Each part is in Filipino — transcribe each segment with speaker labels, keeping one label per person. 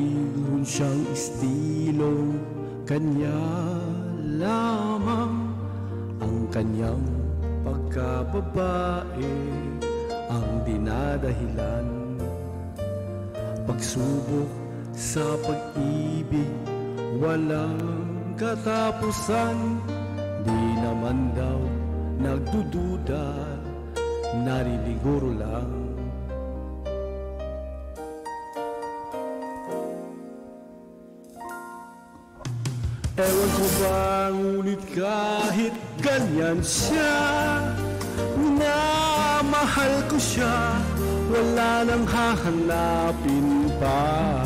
Speaker 1: mayroon siyang estilo, kanya lamang ang kanyang pagkababae ang dinadahilan. Pagsubok sa pag-ibig walang katapusan, di naman daw nagdududa, nariliguro lang. Ewan ko ba, ngunit kahit ganyan siya, minamahal ko siya, wala nang hahanapin pa.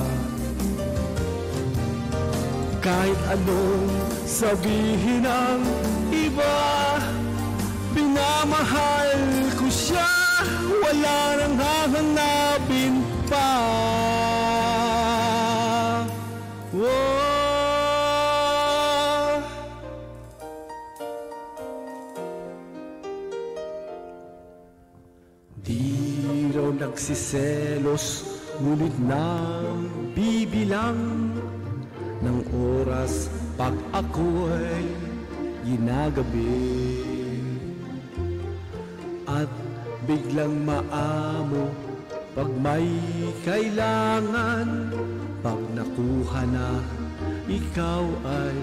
Speaker 1: Kahit anong sabihin ng iba, minamahal ko siya, wala nang hahanapin pa. Oh. Di raw nagsiselos, ngunit nang bibilang ng oras pag ako'y ginagabi, at biglang maamo pag may kailangan. Pag nakuha na, ikaw ay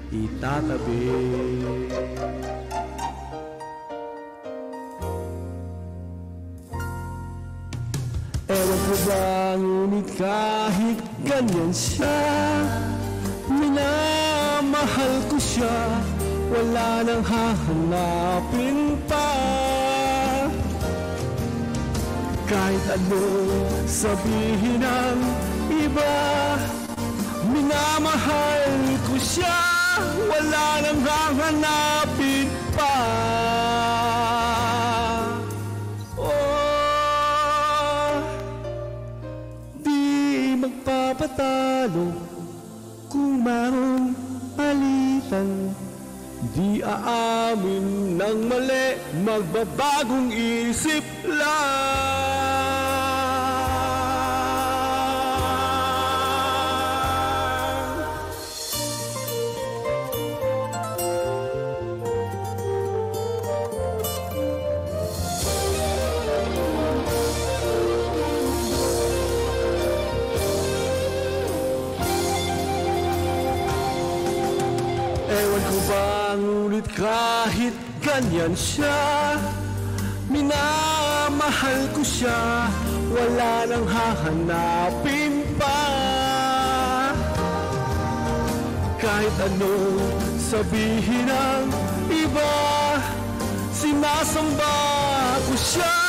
Speaker 1: itatabi. Ewan ko ba, ngunit kahit ganyan siya, minamahal ko siya, wala nang hahanapin pa. Kahit anong sabihin ng iba, minamahal ko siya, wala nang hahanapin pa. Magpapatalo kung mayroong alitan, di aamin ng mali, magbabagong isip lang. Ewan ko ba, ngunit kahit ganyan siya, minamahal ko siya, wala nang hahanapin pa. Kahit anong sabihin ng iba, sinasamba ko siya,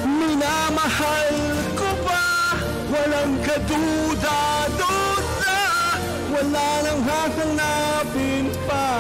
Speaker 1: minamahal ko pa, walang kaduda-duda, wala nang hahanapin pa.